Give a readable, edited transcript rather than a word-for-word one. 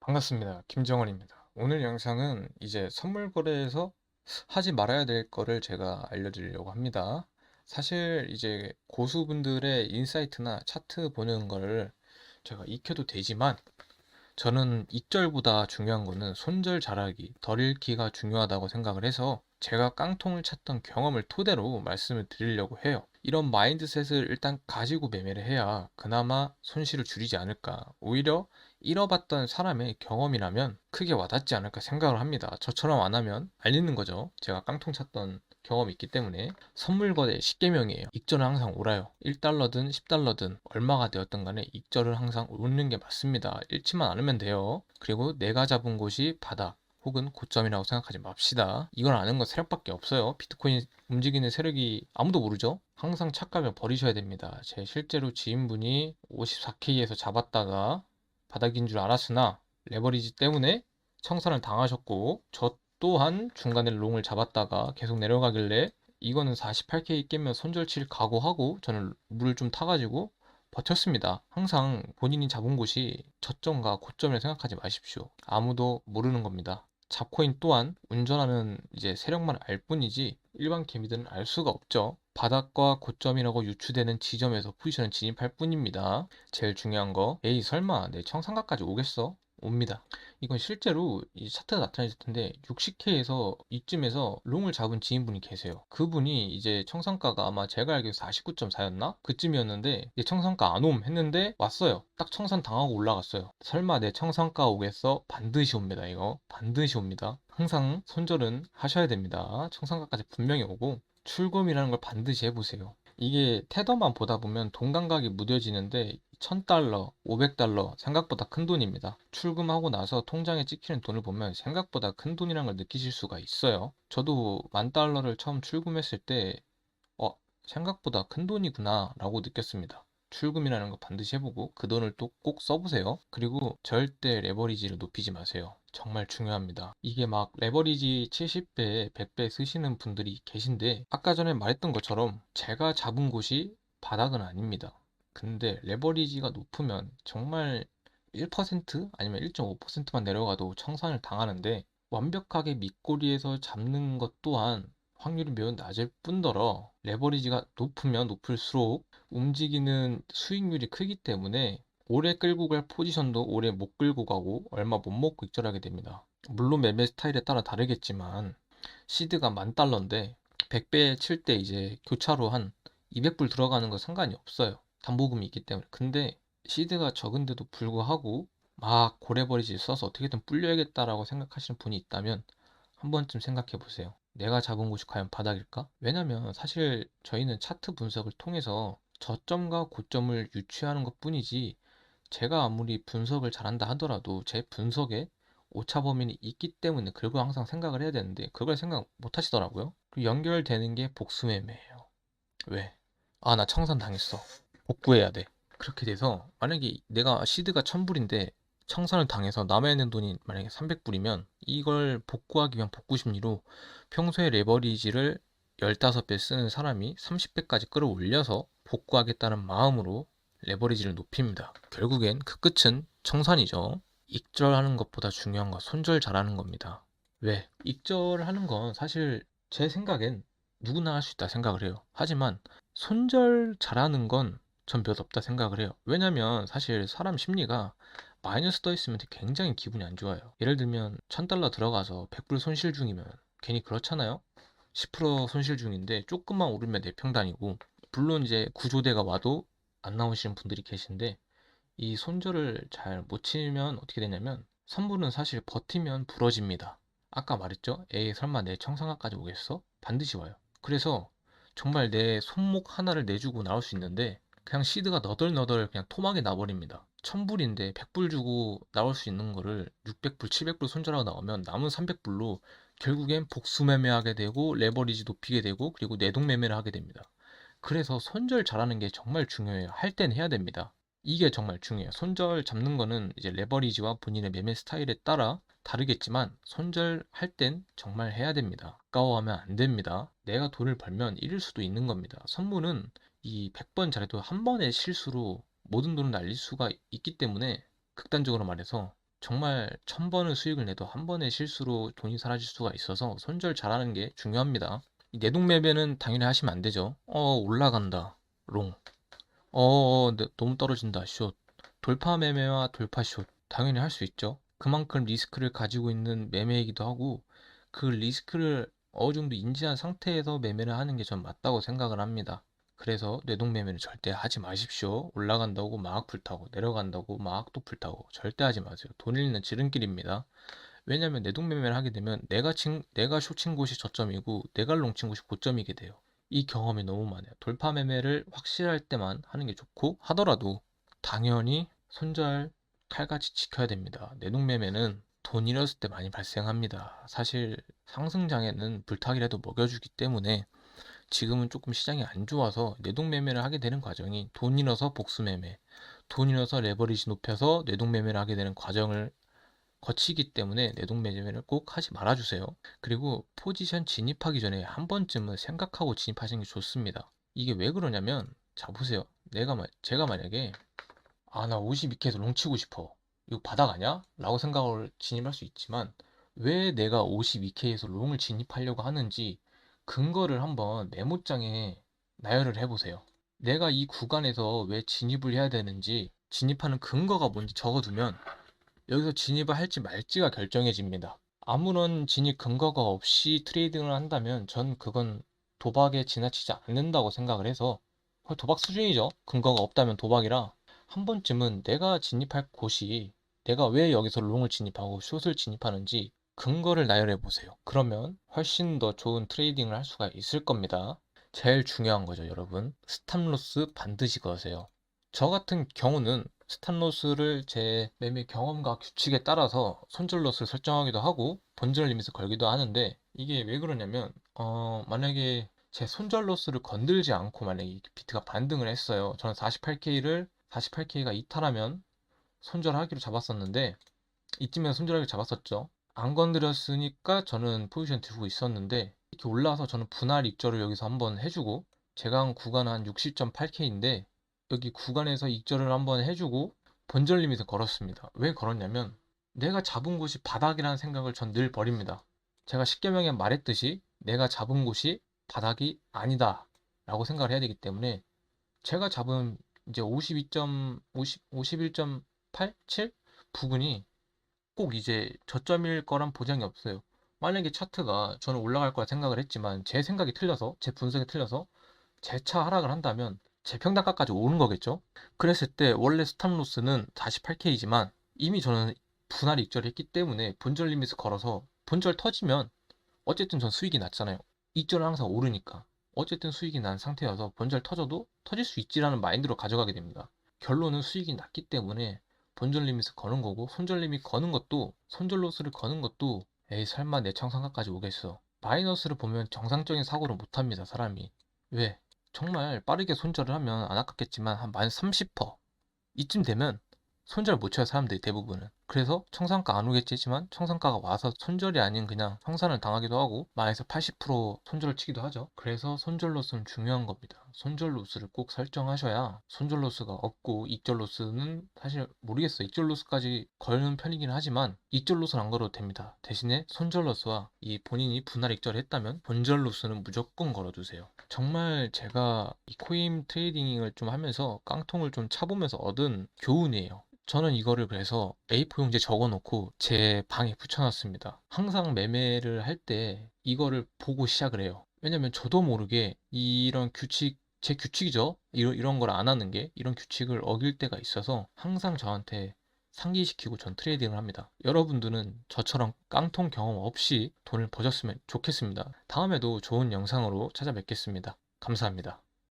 반갑습니다. 김정원입니다. 오늘 영상은 이제 선물 거래에서 하지 말아야 될 거를 제가 알려드리려고 합니다. 사실 이제 고수분들의 인사이트나 차트 보는 거를 제가 익혀도 되지만 저는 익절보다 중요한 거는 손절 잘하기, 덜 읽기가 중요하다고 생각을 해서 제가 깡통을 찼던 경험을 토대로 말씀을 드리려고 해요. 이런 마인드셋을 일단 가지고 매매를 해야 그나마 손실을 줄이지 않을까. 오히려 잃어봤던 사람의 경험이라면 크게 와닿지 않을까 생각을 합니다. 저처럼 안 하면 알리는 거죠. 제가 깡통 찼던 경험이 있기 때문에. 선물 거래 10계명이에요. 익절은 항상 옳아요. 1달러든 10달러든 얼마가 되었든 간에 익절을 항상 옳는 게 맞습니다. 잃지만 않으면 돼요. 그리고 내가 잡은 곳이 바닥 혹은 고점이라고 생각하지 맙시다. 이걸 아는 건 세력밖에 없어요. 비트코인 움직이는 세력이 아무도 모르죠. 항상 착각을 버리셔야 됩니다. 제 실제로 지인분이 54K에서 잡았다가 바닥인 줄 알았으나 레버리지 때문에 청산을 당하셨고, 저 또한 중간에 롱을 잡았다가 계속 내려가길래 이거는 48K 깨면 손절치를 각오하고 저는 물을 좀 타가지고 버텼습니다. 항상 본인이 잡은 곳이 저점과 고점이라 생각하지 마십시오. 아무도 모르는 겁니다. 잡코인 또한 운전하는 이제 세력만 알 뿐이지 일반 개미들은 알 수가 없죠. 바닥과 고점이라고 유추되는 지점에서 포지션을 진입할 뿐입니다. 제일 중요한 거, 에이 설마 내 청산가까지 오겠어? 옵니다. 이건 실제로 이 차트가 나타났을 텐데 60K에서 이쯤에서 롱을 잡은 지인분이 계세요. 그분이 이제 청산가가 아마 제가 알기로 49.4였나? 그쯤이었는데 내 청산가 안 옴 했는데 왔어요. 딱 청산 당하고 올라갔어요. 설마 내 청산가 오겠어? 반드시 옵니다. 이거 반드시 옵니다. 항상 손절은 하셔야 됩니다. 청산가까지 분명히 오고 출금이라는 걸 반드시 해보세요. 이게 테더만 보다 보면 돈 감각이 무뎌지는데 1000달러, 500달러 생각보다 큰 돈입니다. 출금하고 나서 통장에 찍히는 돈을 보면 생각보다 큰 돈이라는 걸 느끼실 수가 있어요. 저도 10,000달러를 처음 출금했을 때 생각보다 큰 돈이구나 라고 느꼈습니다. 출금이라는 거 반드시 해보고 그 돈을 또 꼭 써보세요. 그리고 절대 레버리지를 높이지 마세요. 정말 중요합니다. 이게 막 레버리지 70배, 100배 쓰시는 분들이 계신데 아까 전에 말했던 것처럼 제가 잡은 곳이 바닥은 아닙니다. 근데 레버리지가 높으면 정말 1% 아니면 1.5%만 내려가도 청산을 당하는데 완벽하게 밑꼬리에서 잡는 것 또한 확률이 매우 낮을 뿐더러 레버리지가 높으면 높을수록 움직이는 수익률이 크기 때문에 오래 끌고 갈 포지션도 오래 못 끌고 가고 얼마 못 먹고 익절하게 됩니다. 물론 매매 스타일에 따라 다르겠지만 시드가 10,000달러인데 100배 칠 때 이제 교차로 한 200불 들어가는 거 상관이 없어요. 담보금이 있기 때문에. 근데 시드가 적은데도 불구하고 막 고래버리지 써서 어떻게든 불려야겠다라고 생각하시는 분이 있다면 한 번쯤 생각해 보세요. 내가 잡은 곳이 과연 바닥일까? 왜냐면 사실 저희는 차트 분석을 통해서 저점과 고점을 유추하는 것 뿐이지 제가 아무리 분석을 잘한다 하더라도 제 분석에 오차 범위는 있기 때문에 그걸 항상 생각을 해야 되는데 그걸 생각 못 하시더라고요. 그리고 연결되는 게 복수매매예요. 왜? 아, 나 청산 당했어. 복구해야 돼. 그렇게 돼서 만약에 내가 시드가 1000불인데 청산을 당해서 남아있는 돈이 만약에 300불이면 이걸 복구하기 위한 복구 심리로 평소에 레버리지를 15배 쓰는 사람이 30배까지 끌어올려서 복구하겠다는 마음으로 레버리지를 높입니다. 결국엔 그 끝은 청산이죠. 익절하는 것보다 중요한 건 손절 잘하는 겁니다. 왜? 익절하는 건 사실 제 생각엔 누구나 할 수 있다 생각을 해요. 하지만 손절 잘하는 건 전 몇 없다 생각을 해요. 왜냐면 사실 사람 심리가 마이너스 떠 있으면 굉장히 기분이 안 좋아요. 예를 들면 1000달러 들어가서 100불 손실 중이면 괜히 그렇잖아요. 10% 손실 중인데 조금만 오르면 내평단이고, 물론 이제 구조대가 와도 안 나오시는 분들이 계신데 이 손절을 잘 못 치면 어떻게 되냐면 선물은 사실 버티면 부러집니다. 아까 말했죠? 에이 설마 내 청상가까지 오겠어? 반드시 와요. 그래서 정말 내 손목 하나를 내주고 나올 수 있는데 그냥 시드가 너덜너덜 그냥 토막이 나버립니다. 1000불인데 100불 주고 나올 수 있는 거를 600불, 700불 손절하고 나오면 남은 300불로 결국엔 복수 매매하게 되고 레버리지 높이게 되고 그리고 내동 매매를 하게 됩니다. 그래서 손절 잘하는 게 정말 중요해요. 할 땐 해야 됩니다. 이게 정말 중요해요. 손절 잡는 거는 이제 레버리지와 본인의 매매 스타일에 따라 다르겠지만 손절할 땐 정말 해야 됩니다. 아까워하면 안 됩니다. 내가 돈을 벌면 잃을 수도 있는 겁니다. 선물은 이 100번 잘해도 한 번의 실수로 모든 돈을 날릴 수가 있기 때문에 극단적으로 말해서 정말 1000번을 수익을 내도 한 번의 실수로 돈이 사라질 수가 있어서 손절 잘하는 게 중요합니다. 이 내동매매는 당연히 하시면 안 되죠. 올라간다. 롱. 너무 떨어진다. 숏. 돌파 매매와 돌파 숏. 당연히 할 수 있죠. 그만큼 리스크를 가지고 있는 매매이기도 하고 그 리스크를 어느 정도 인지한 상태에서 매매를 하는 게 전 맞다고 생각을 합니다. 그래서 뇌동매매는 절대 하지 마십시오. 올라간다고 막 불타고 내려간다고 막 또 불타고 절대 하지 마세요. 돈 잃는 지름길입니다. 왜냐면 뇌동매매를 하게 되면 내가 숏친 곳이 저점이고 내가 롱친 곳이 고점이게 돼요. 이 경험이 너무 많아요. 돌파 매매를 확실할 때만 하는 게 좋고 하더라도 당연히 손절 칼같이 지켜야 됩니다. 내동매매는 돈 잃었을 때 많이 발생합니다. 사실 상승장에는 불타기라도 먹여주기 때문에 지금은 조금 시장이 안 좋아서 내동매매를 하게 되는 과정이 돈 잃어서 복수매매, 돈 잃어서 레버리지 높여서 내동매매를 하게 되는 과정을 거치기 때문에 내동매매를 꼭 하지 말아주세요. 그리고 포지션 진입하기 전에 한 번쯤은 생각하고 진입하시는 게 좋습니다. 이게 왜 그러냐면 자 보세요. 제가 만약에 나 52K에서 롱 치고 싶어. 이거 바닥 아니야? 라고 생각을 진입할 수 있지만 왜 내가 52K에서 롱을 진입하려고 하는지 근거를 한번 메모장에 나열을 해보세요. 내가 이 구간에서 왜 진입을 해야 되는지 진입하는 근거가 뭔지 적어두면 여기서 진입을 할지 말지가 결정해집니다. 아무런 진입 근거가 없이 트레이딩을 한다면 전 그건 도박에 지나치지 않는다고 생각을 해서 거의 도박 수준이죠. 근거가 없다면 도박이라 한 번쯤은 내가 진입할 곳이 내가 왜 여기서 롱을 진입하고 숏을 진입하는지 근거를 나열해 보세요. 그러면 훨씬 더 좋은 트레이딩을 할 수가 있을 겁니다. 제일 중요한 거죠, 여러분. 스탑로스 반드시 거세요. 저 같은 경우는 스탑로스를 제 매매 경험과 규칙에 따라서 손절로스를 설정하기도 하고 본절 리밋을 걸기도 하는데 이게 왜 그러냐면 만약에 제 손절 로스를 건들지 않고 만약에 비트가 반등을 했어요. 저는 48K가 이탈하면 손절하기로 잡았었는데 이쯤에서 손절하기로 잡았었죠. 안 건드렸으니까 저는 포지션 들고 있었는데 이렇게 올라와서 저는 분할 익절을 여기서 한번 해주고 제가 한 구간은 한 60.8K인데 여기 구간에서 익절을 한번 해주고 본절 리밋을 걸었습니다. 왜 걸었냐면 내가 잡은 곳이 바닥이라는 생각을 전 늘 버립니다. 제가 십계명에 말했듯이 내가 잡은 곳이 바닥이 아니다 라고 생각을 해야 되기 때문에 제가 잡은 이제 51.87 부근이 꼭 이제 저점일 거란 보장이 없어요. 만약에 차트가 저는 올라갈 거라 생각을 했지만 제 생각이 틀려서 제 분석이 틀려서 재차 하락을 한다면 제 평단가까지 오른 거겠죠. 그랬을 때 원래 스탑로스는 48K이지만 이미 저는 분할 익절을 했기 때문에 본절 리밋을 걸어서 본절 터지면 어쨌든 전 수익이 났잖아요. 익절은 항상 오르니까 어쨌든 수익이 난 상태여서 본절 터져도 터질 수 있지라는 마인드로 가져가게 됩니다. 결론은 수익이 났기 때문에 본절 리밋을 거는 거고 손절 리밋 거는 것도 손절 로스를 거는 것도 에이 설마 내 청산가까지 오겠어. 마이너스를 보면 정상적인 사고를 못합니다 사람이. 왜? 정말 빠르게 손절을 하면 안 아깝겠지만 한 만 30% 이쯤 되면 손절 못 쳐요 사람들이 대부분은. 그래서 청산가 안 오겠지 했지만 청산가가 와서 손절이 아닌 그냥 청산을 당하기도 하고 마에서 80% 손절을 치기도 하죠. 그래서 손절 로스는 중요한 겁니다. 손절 로스를 꼭 설정하셔야 손절 로스가 없고 익절 로스는 사실 모르겠어요. 익절 로스까지 걸는 편이긴 하지만 익절 로스는 안 걸어도 됩니다. 대신에 손절 로스와 이 본인이 분할 익절을 했다면 본절 로스는 무조건 걸어두세요. 정말 제가 이 코인 트레이딩을 좀 하면서 깡통을 좀 차보면서 얻은 교훈이에요. 저는 이거를 그래서 A4 용지에 적어놓고 제 방에 붙여놨습니다. 항상 매매를 할 때 이거를 보고 시작을 해요. 왜냐면 저도 모르게 이런 규칙, 제 규칙이죠. 이런 걸 안 하는 게 이런 규칙을 어길 때가 있어서 항상 저한테 상기시키고 전 트레이딩을 합니다. 여러분들은 저처럼 깡통 경험 없이 돈을 버셨으면 좋겠습니다. 다음에도 좋은 영상으로 찾아뵙겠습니다. 감사합니다.